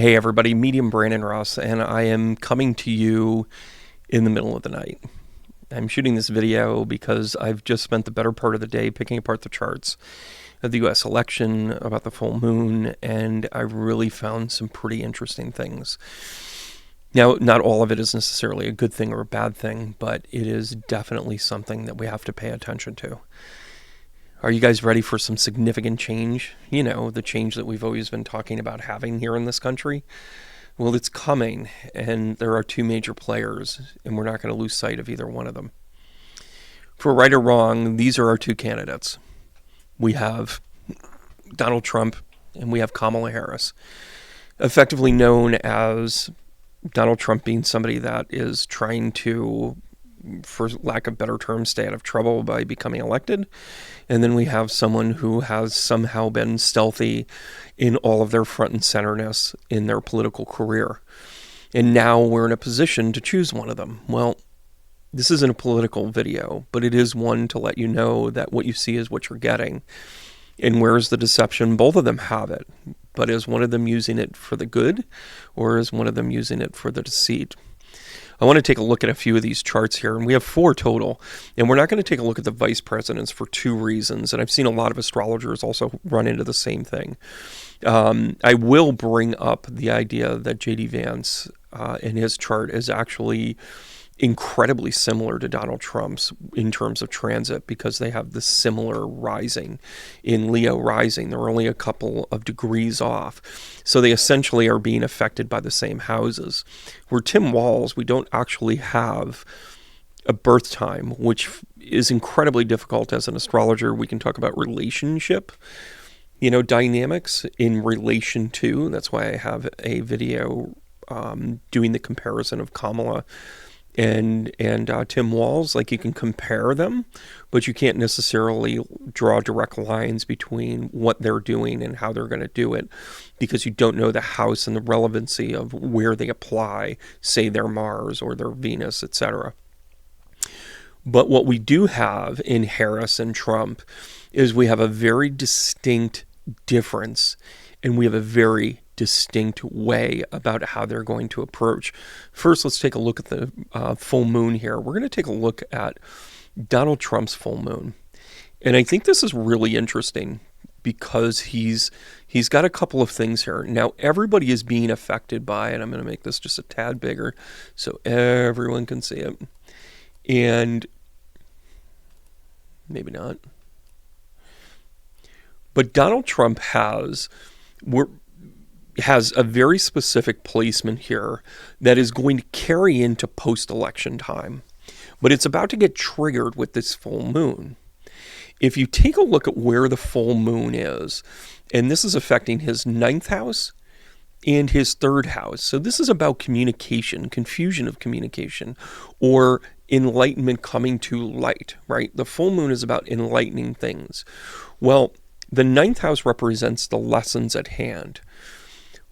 Hey everybody, Medium Brandon Ross, and I am coming to you in the middle of the night. I'm shooting this video because I've just spent the better part of the day picking apart the charts of the US election, about the full moon, and I really found some pretty interesting things. Now, not all of it is necessarily a good thing or a bad thing, but it is definitely something that we have to pay attention to. Are you guys ready for some significant change? You know, the change that we've always been talking about having here in this country? Well, it's coming, and there are two major players, and we're not going to lose sight of either one of them. For right or wrong, these are our two candidates. We have Donald Trump, and we have Kamala Harris, effectively known as Donald Trump being somebody that is trying to, for lack of better terms, stay out of trouble by becoming elected. And then we have someone who has somehow been stealthy in all of their front and centerness in their political career. And now we're in a position to choose one of them. Well, this isn't a political video, but it is one to let you know that what you see is what you're getting. And where's the deception? Both of them have it. But is one of them using it for the good, or is one of them using it for the deceit? I want to take a look at a few of these charts here, and we have 4 total, and we're not going to take a look at the vice presidents for 2 reasons, and I've seen a lot of astrologers also run into the same thing. I will bring up the idea that J.D. Vance in his chart is actually incredibly similar to Donald Trump's in terms of transit, because they have the similar rising in Leo rising. They're only a couple of degrees off. So they essentially are being affected by the same houses. Where Tim Walz, we don't actually have a birth time, which is incredibly difficult as an astrologer. We can talk about relationship, dynamics in relation to. That's why I have a video doing the comparison of Kamala and Tim Walz. Like, you can compare them, but you can't necessarily draw direct lines between what they're doing and how they're going to do it, because you don't know the house and the relevancy of where they apply, say their Mars or their Venus, etc. But what we do have in Harris and Trump is we have a very distinct difference, and we have a very distinct way about how they're going to approach. First, let's take a look at the full moon here. We're going to take a look at Donald Trump's full moon. And I think this is really interesting because he's got a couple of things here. Now, everybody is being affected by it. I'm going to make this just a tad bigger so everyone can see it. And maybe not. But Donald Trump has a very specific placement here that is going to carry into post-election time. But it's about to get triggered with this full moon. If you take a look at where the full moon is, and this is affecting his 9th house and his 3rd house. So this is about communication, confusion of communication, or enlightenment coming to light, right? The full moon is about enlightening things. Well, the 9th house represents the lessons at hand.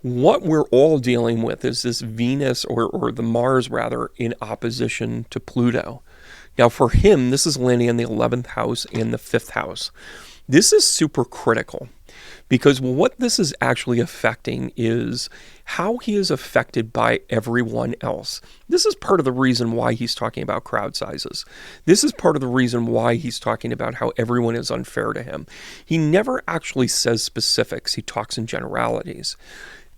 What we're all dealing with is this Venus, or the Mars rather, in opposition to Pluto. Now for him, this is landing in the 11th house and the 5th house. This is super critical, because what this is actually affecting is how he is affected by everyone else. This is part of the reason why he's talking about crowd sizes. This is part of the reason why he's talking about how everyone is unfair to him. He never actually says specifics. He talks in generalities.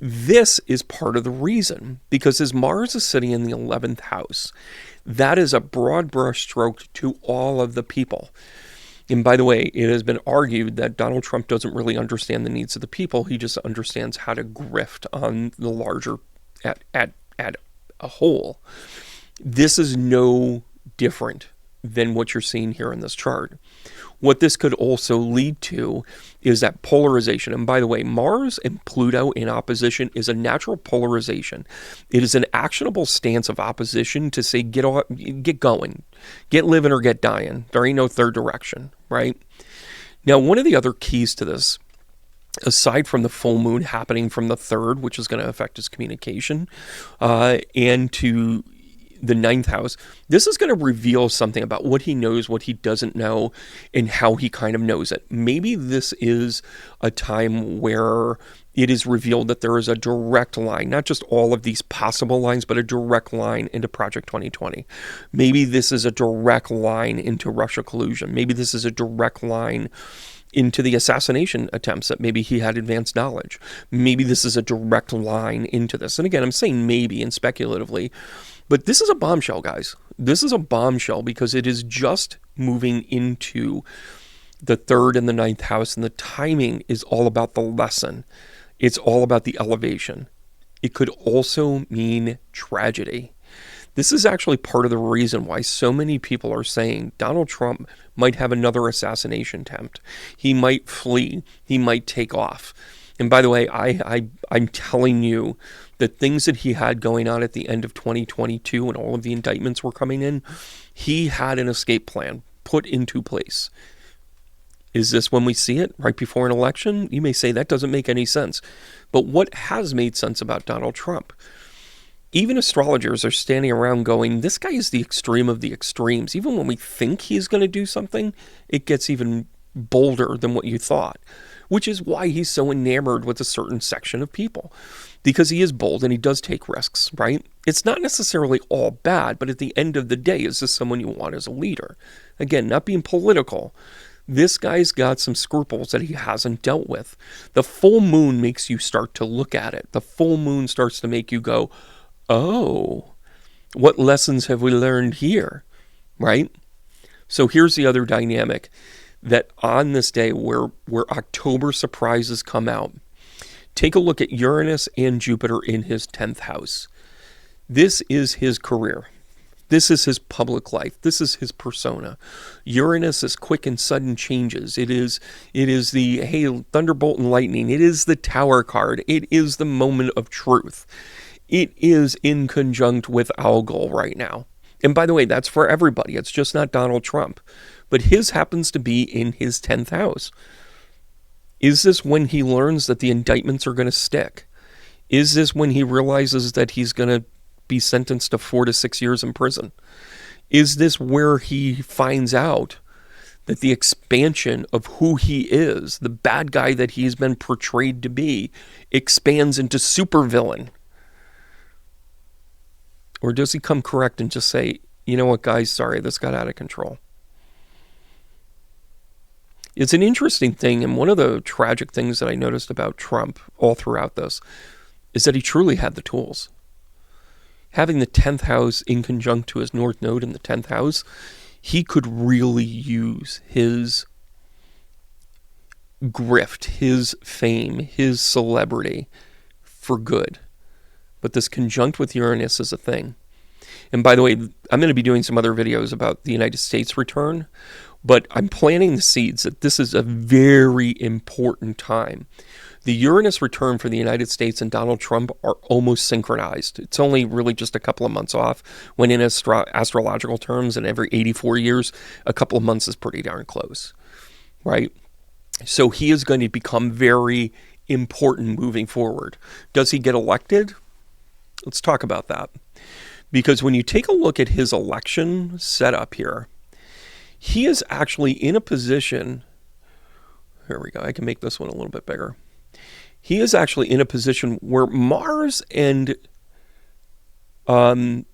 This is part of the reason, because his Mars is sitting in the 11th house. That is a broad brush stroke to all of the people. And by the way, it has been argued that Donald Trump doesn't really understand the needs of the people. He just understands how to grift on the larger, at a whole. This is no different than what you're seeing here in this chart. What this could also lead to is that polarization. And by the way, Mars and Pluto in opposition is a natural polarization. It is an actionable stance of opposition to say, get going, get living or get dying. There ain't no third direction, right? Now, one of the other keys to this, aside from the full moon happening from the 3rd, which is going to affect his communication, and to the 9th house, this is going to reveal something about what he knows, what he doesn't know, and how he kind of knows it. Maybe this is a time where it is revealed that there is a direct line, not just all of these possible lines, but a direct line into Project 2020. Maybe this is a direct line into Russia collusion. Maybe this is a direct line into the assassination attempts that maybe he had advanced knowledge. Maybe this is a direct line into this. And again, I'm saying maybe and speculatively, but this is a bombshell, guys. This is a bombshell because it is just moving into the 3rd and the 9th house, and the timing is all about the lesson. It's all about the elevation. It could also mean tragedy. This is actually part of the reason why so many people are saying Donald Trump might have another assassination attempt. He might flee. He might take off. And by the way, I'm telling you, the things that he had going on at the end of 2022 when all of the indictments were coming in, he had an escape plan put into place. Is this when we see it right before an election? You may say that doesn't make any sense. But what has made sense about Donald Trump? Even astrologers are standing around going, this guy is the extreme of the extremes. Even when we think he's going to do something, it gets even bolder than what you thought, which is why he's so enamored with a certain section of people, because he is bold and he does take risks, right? It's not necessarily all bad, but at the end of the day, is this someone you want as a leader? Again, not being political. This guy's got some scruples that he hasn't dealt with. The full moon makes you start to look at it. The full moon starts to make you go, oh, what lessons have we learned here, right? So here's the other dynamic, that on this day where October surprises come out, take a look at Uranus and Jupiter in his 10th house. This is his career. This is his public life. This is his persona. Uranus is quick and sudden changes. It is the, hey, thunderbolt and lightning. It is the Tower card. It is the moment of truth. It is in conjunct with Algol right now. And by the way, that's for everybody. It's just not Donald Trump. But his happens to be in his 10th house. Is this when he learns that the indictments are going to stick? Is this when he realizes that he's going to be sentenced to 4 to 6 years in prison? Is this where he finds out that the expansion of who he is, the bad guy that he's been portrayed to be, expands into supervillain? Or does he come correct and just say, you know what, guys, sorry, this got out of control? It's an interesting thing, and one of the tragic things that I noticed about Trump all throughout this is that he truly had the tools. Having the 10th house in conjunct to his North Node in the 10th house, he could really use his grift, his fame, his celebrity for good. But this conjunct with Uranus is a thing. And by the way, I'm going to be doing some other videos about the United States return, but I'm planting the seeds that this is a very important time. The Uranus return for the United States and Donald Trump are almost synchronized. It's only really just a couple of months off, when in astrological terms, and every 84 years, a couple of months is pretty darn close, right? So he is going to become very important moving forward. Does he get elected? Let's talk about that. Because when you take a look at his election setup here, he is actually in a position, here we go, I can make this one a little bit bigger. He is actually in a position where Mars and Pluto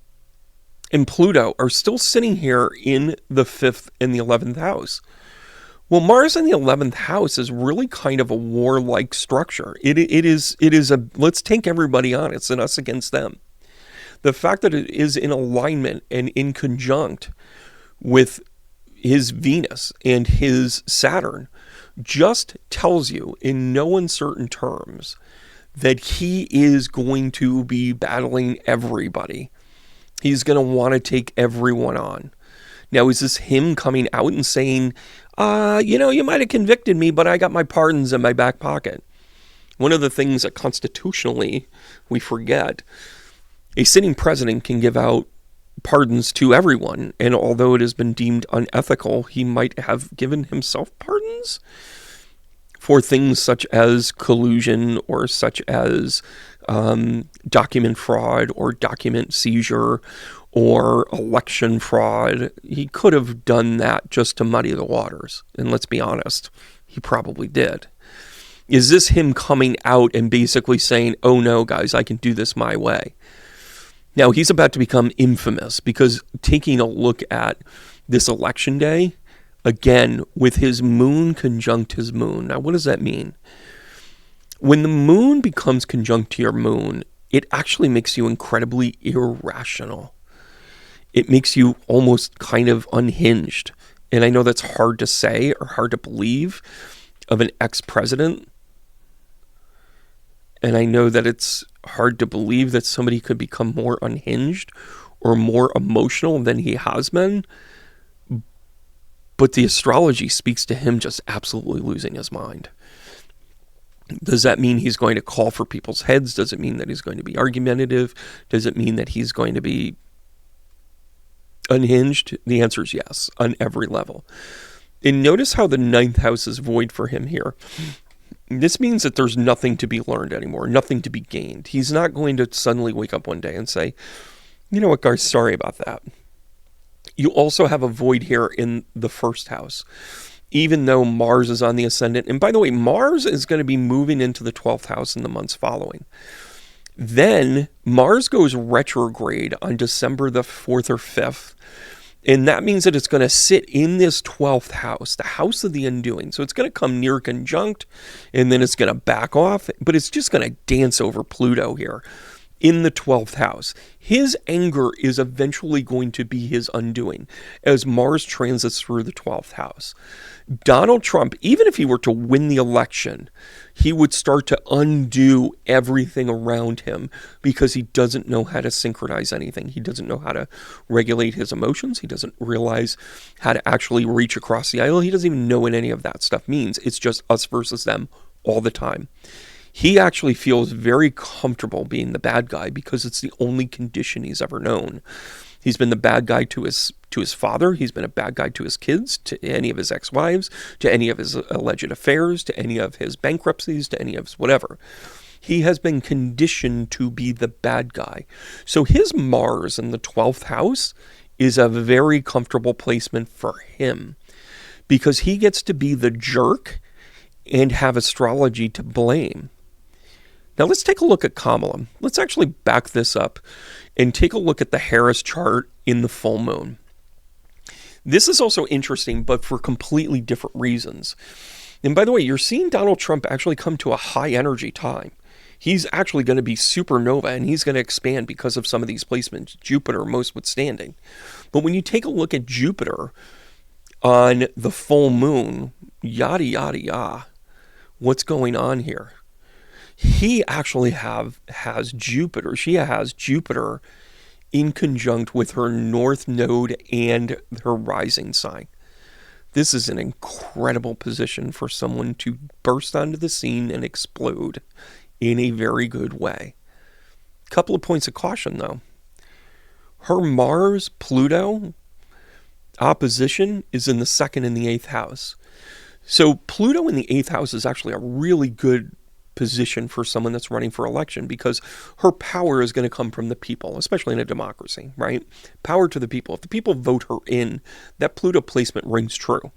are still sitting here in the 5th and the 11th house. Well, Mars in the 11th house is really kind of a warlike structure. It is a, let's take everybody on, it's an us against them. The fact that it is in alignment and in conjunct with his Venus and his Saturn just tells you in no uncertain terms that he is going to be battling everybody. He's going to want to take everyone on. Now, is this him coming out and saying, you might have convicted me, but I got my pardons in my back pocket? One of the things that constitutionally we forget, a sitting president can give out pardons to everyone, and although it has been deemed unethical, he might have given himself pardons for things such as collusion or such as document fraud or document seizure or election fraud. He could have done that just to muddy the waters, and let's be honest, he probably did. Is this him coming out and basically saying, oh no, guys, I can do this my way? Now, he's about to become infamous because taking a look at this election day, again, with his moon conjunct his moon. Now, what does that mean? When the moon becomes conjunct to your moon, it actually makes you incredibly irrational. It makes you almost kind of unhinged. And I know that's hard to say or hard to believe of an ex-president. And I know that it's hard to believe that somebody could become more unhinged or more emotional than he has been. But the astrology speaks to him just absolutely losing his mind. Does that mean he's going to call for people's heads? Does it mean that he's going to be argumentative? Does it mean that he's going to be unhinged? The answer is yes, on every level. And notice how the ninth house is void for him here. This means that there's nothing to be learned anymore, nothing to be gained. He's not going to suddenly wake up one day and say, you know what, guys, sorry about that. You also have a void here in the first house, even though Mars is on the ascendant. And by the way, Mars is going to be moving into the 12th house in the months following. Then Mars goes retrograde on December the 4th or 5th. And that means that it's going to sit in this 12th house, the house of the undoing. So it's going to come near conjunct, and then it's going to back off, but it's just going to dance over Pluto here in the 12th house. His anger is eventually going to be his undoing as Mars transits through the 12th house. Donald Trump, even if he were to win the election, he would start to undo everything around him because he doesn't know how to synchronize anything. He doesn't know how to regulate his emotions. He doesn't realize how to actually reach across the aisle. He doesn't even know what any of that stuff means. It's just us versus them all the time. He actually feels very comfortable being the bad guy because it's the only condition he's ever known. He's been the bad guy to his father. He's been a bad guy to his kids, to any of his ex-wives, to any of his alleged affairs, to any of his bankruptcies, to any of his whatever. He has been conditioned to be the bad guy. So his Mars in the 12th house is a very comfortable placement for him because he gets to be the jerk and have astrology to blame. Now let's take a look at Kamala. Let's actually back this up and take a look at the Harris chart in the full moon. This is also interesting, but for completely different reasons. And by the way, you're seeing Donald Trump actually come to a high energy time. He's actually going to be supernova, and he's going to expand because of some of these placements, Jupiter most withstanding. But when you take a look at Jupiter on the full moon, yada, yada, yada, what's going on here? He actually has Jupiter. She has Jupiter in conjunct with her north node and her rising sign. This is an incredible position for someone to burst onto the scene and explode in a very good way. Couple of points of caution, though. Her Mars-Pluto opposition is in the 2nd and the 8th house. So Pluto in the 8th house is actually a really good position for someone that's running for election because her power is going to come from the people, especially in a democracy, right? Power to the people. If the people vote her in, that Pluto placement rings true.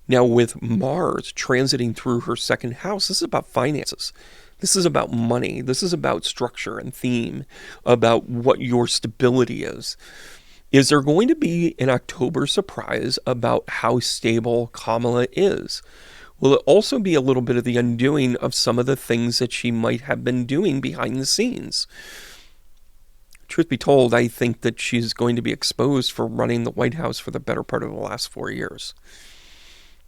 Now with Mars transiting through her 2nd house, this is about finances. This is about money. This is about structure and theme, about what your stability is. Is there going to be an October surprise about how stable Kamala is? Will it also be a little bit of the undoing of some of the things that she might have been doing behind the scenes? Truth be told, I think that she's going to be exposed for running the White House for the better part of the last 4 years.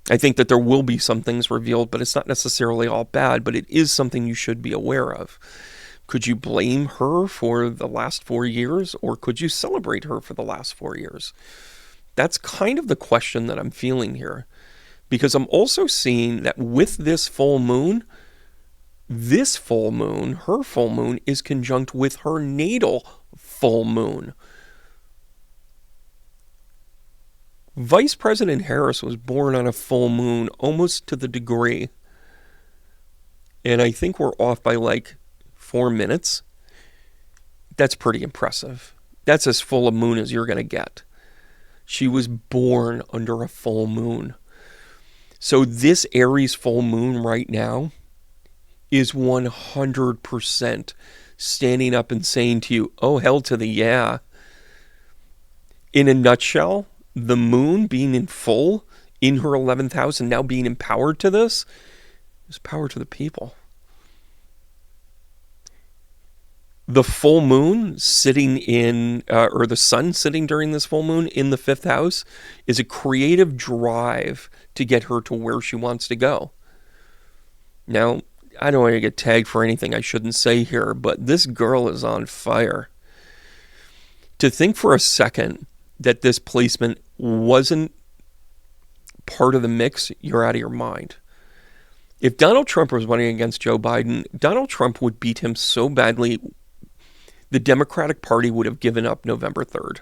I think that there will be some things revealed, but it's not necessarily all bad, but it is something you should be aware of. Could you blame her for the last 4 years, or could you celebrate her for the last 4 years? That's kind of the question that I'm feeling here. Because I'm also seeing that with this full moon, her full moon, is conjunct with her natal full moon. Vice President Harris was born on a full moon almost to the degree. And I think we're off by like 4 minutes. That's pretty impressive. That's as full a moon as you're going to get. She was born under a full moon. So this Aries full moon right now is 100% standing up and saying to you, oh, hell to the yeah. In a nutshell, the moon being in full in her 11th house and now being empowered to this is power to the people. The full moon sitting in, or the sun sitting during this full moon in the 5th house is a creative drive to get her to where she wants to go. Now, I don't want to get tagged for anything I shouldn't say here, but this girl is on fire. To think for a second that this placement wasn't part of the mix, you're out of your mind. If Donald Trump was running against Joe Biden, Donald Trump would beat him so badly, the Democratic Party would have given up November 3rd.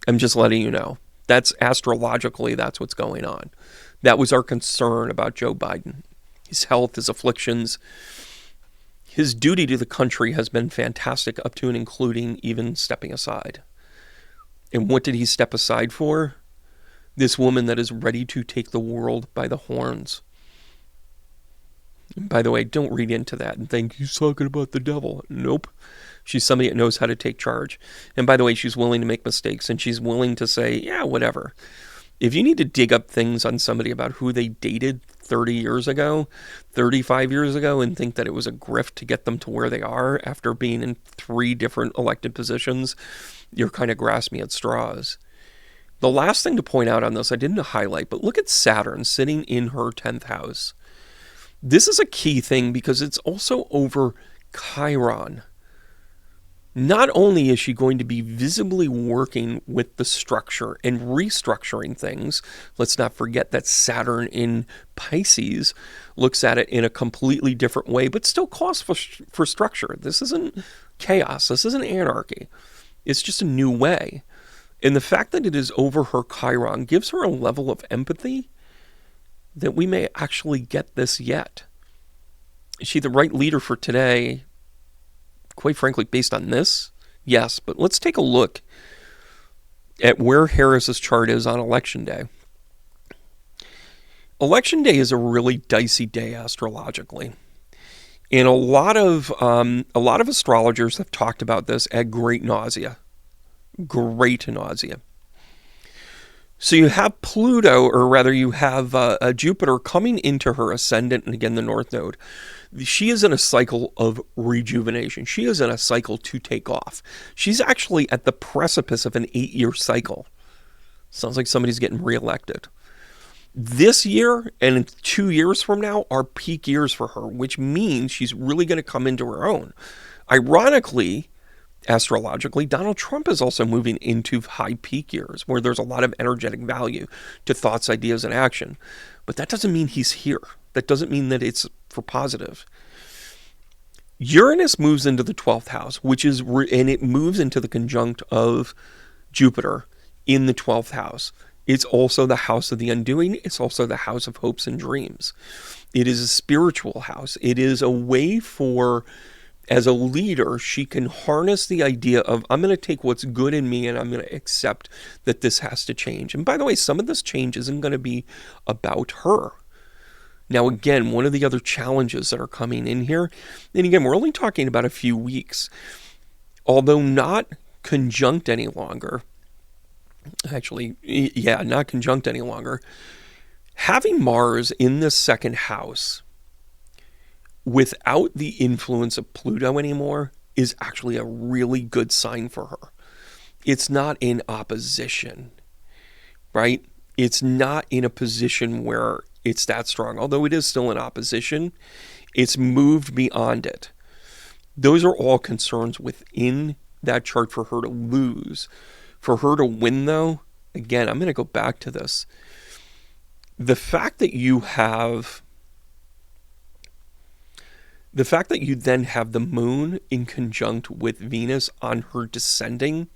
I'm just letting you know. That's astrologically, that's what's going on. That was our concern about Joe Biden. His health, his afflictions. His duty to the country has been fantastic, up to and including even stepping aside. And what did he step aside for? This woman that is ready to take the world by the horns. And by the way, don't read into that and think he's talking about the devil. Nope. She's somebody that knows how to take charge. And by the way, she's willing to make mistakes, and she's willing to say, yeah, whatever. If you need to dig up things on somebody about who they dated 30 years ago, 35 years ago, and think that it was a grift to get them to where they are after being in 3 different elected positions, you're kind of grasping at straws. The last thing to point out on this, I didn't highlight, but look at Saturn sitting in her 10th house. This is a key thing because it's also over Chiron. Not only is she going to be visibly working with the structure and restructuring things, let's not forget that Saturn in Pisces looks at it in a completely different way, but still calls for structure. This isn't chaos. This isn't anarchy. It's just a new way. And the fact that it is over her Chiron gives her a level of empathy that we may actually get this yet. Is she the right leader for today? Quite frankly, based on this, yes. But let's take a look at where Harris's chart is on election day. Election day is a really dicey day astrologically. And a lot of astrologers have talked about this at great nausea. Great nausea. So you have Pluto, or rather you have Jupiter coming into her ascendant, and again the North Node. She is in a cycle of rejuvenation. She is in a cycle to take off. She's actually at the precipice of an 8-year cycle. Sounds like somebody's getting reelected. This year and 2 years from now are peak years for her, which means she's really going to come into her own. Ironically, astrologically, Donald Trump is also moving into high peak years where there's a lot of energetic value to thoughts, ideas, and action. But that doesn't mean he's here. That doesn't mean that it's for positive. Uranus moves into the 12th house, and it moves into the conjunct of Jupiter in the 12th house. It's also the house of the undoing. It's also the house of hopes and dreams. It is a spiritual house. It is a way for, as a leader, she can harness the idea of, I'm going to take what's good in me and I'm going to accept that this has to change. And by the way, some of this change isn't going to be about her. Now, again, one of the other challenges that are coming in here, and again, we're only talking about a few weeks, although not conjunct any longer. Actually, yeah, not conjunct any longer. Having Mars in the 2nd house without the influence of Pluto anymore is actually a really good sign for her. It's not in opposition, right? It's not in a position where it's that strong. Although it is still in opposition, it's moved beyond it. Those are all concerns within that chart for her to lose. For her to win, though, again, I'm going to go back to this. The fact that you then have the moon in conjunct with Venus on her descending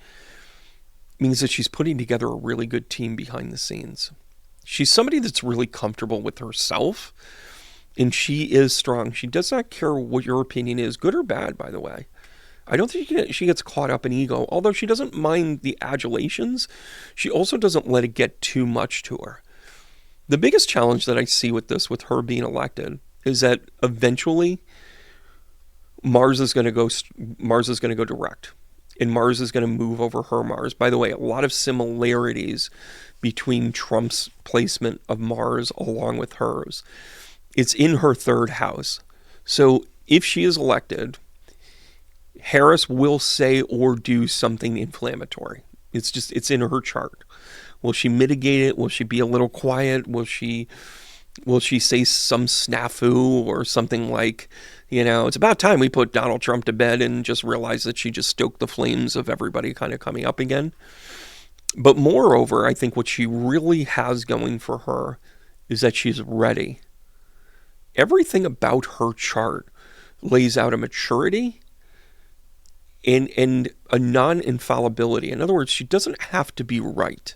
means that she's putting together a really good team behind the scenes. She's somebody that's really comfortable with herself, and she is strong. She does not care what your opinion is, good or bad, by the way. I don't think she gets caught up in ego, although she doesn't mind the adulations. She also doesn't let it get too much to her. The biggest challenge that I see with this, with her being elected, is that eventually Mars is going to go direct, and Mars is going to move over her Mars. By the way, a lot of similarities between Trump's placement of Mars along with hers. It's in her third house. So if she is elected, Harris will say or do something inflammatory. It's in her chart. Will she mitigate it? Will she be a little quiet? Will she say some snafu or something like, it's about time we put Donald Trump to bed, and just realize that she just stoked the flames of everybody kind of coming up again? But moreover, I think what she really has going for her is that she's ready. Everything about her chart lays out a maturity and a non-infallibility. In other words, she doesn't have to be right.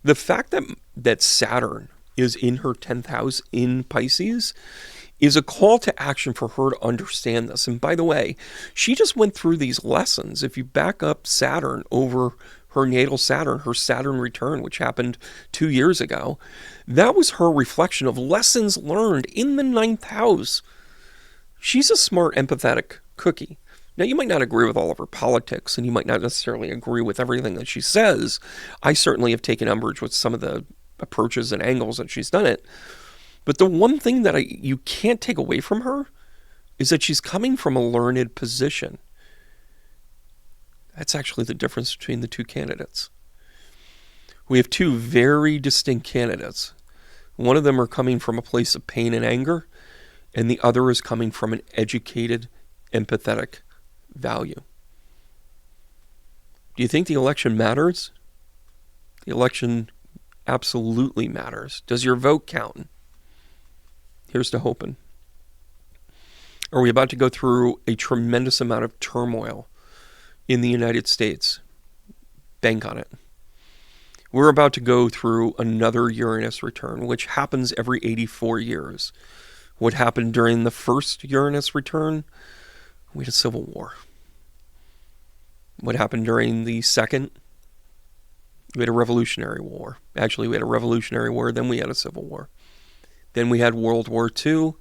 The fact that Saturn is in her 10th house in Pisces is a call to action for her to understand this. And by the way, she just went through these lessons. If you back up Saturn over her natal Saturn, her Saturn return, which happened 2 years ago, that was her reflection of lessons learned in the 9th house. She's a smart, empathetic cookie. Now, you might not agree with all of her politics, and you might not necessarily agree with everything that she says. I certainly have taken umbrage with some of the approaches and angles that she's done it. But the one thing that you can't take away from her is that she's coming from a learned position. That's actually the difference between the two candidates. We have two very distinct candidates. One of them are coming from a place of pain and anger, and the other is coming from an educated, empathetic value. Do you think the election matters? The election absolutely matters. Does your vote count? Here's to hoping. Are we about to go through a tremendous amount of turmoil in the United States? Bank on it. We're about to go through another Uranus return, which happens every 84 years. What happened during the first Uranus return? We had a civil war. What happened during the second? We had a revolutionary war. Actually, we had a revolutionary war, then we had a civil war. Then we had World War II,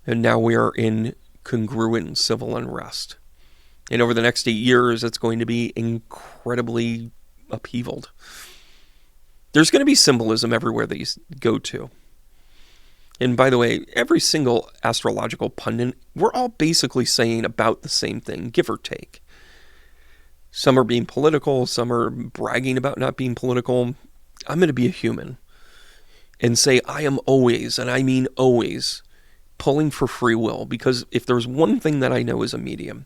and now we are in congruent civil unrest. And over the next 8 years, it's going to be incredibly upheavaled. There's going to be symbolism everywhere that you go to. And by the way, every single astrological pundit, we're all basically saying about the same thing, give or take. Some are being political, some are bragging about not being political. I'm going to be a human and say I am always, and I mean always, pulling for free will. Because if there's one thing that I know as a medium,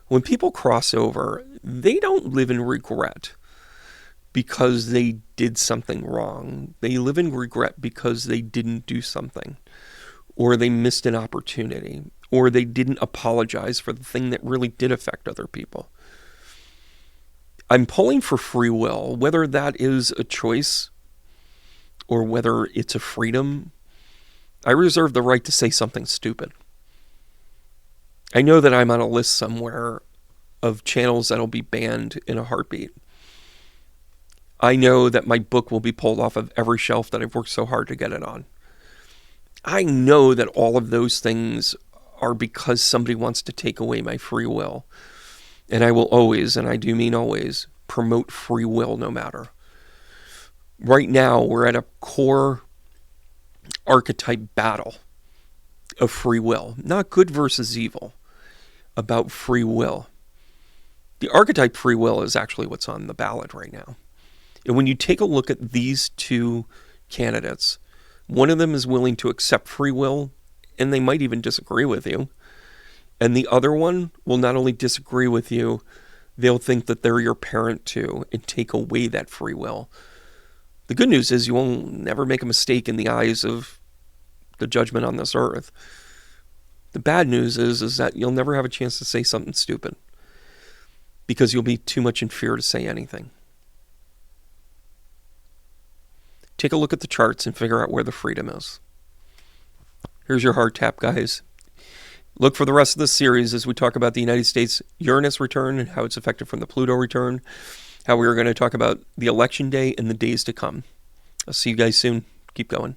when people cross over, they don't live in regret because they did something wrong. They live in regret because they didn't do something, or they missed an opportunity, or they didn't apologize for the thing that really did affect other people. I'm pulling for free will, whether that is a choice or whether it's a freedom. I reserve the right to say something stupid. I know that I'm on a list somewhere of channels that'll be banned in a heartbeat. I know that my book will be pulled off of every shelf that I've worked so hard to get it on. I know that all of those things are because somebody wants to take away my free will. And I will always, and I do mean always, promote free will no matter. Right now, we're at a core archetype battle of free will. Not good versus evil, about free will. The archetype free will is actually what's on the ballot right now. And when you take a look at these two candidates, one of them is willing to accept free will, and they might even disagree with you. And the other one will not only disagree with you, they'll think that they're your parent too and take away that free will. The good news is you will never make a mistake in the eyes of the judgment on this earth. The bad news is that you'll never have a chance to say something stupid because you'll be too much in fear to say anything. Take a look at the charts and figure out where the freedom is. Here's your hard tap, guys. Look for the rest of this series as we talk about the United States Uranus return and how it's affected from the Pluto return, how we are going to talk about the election day and the days to come. I'll see you guys soon. Keep going.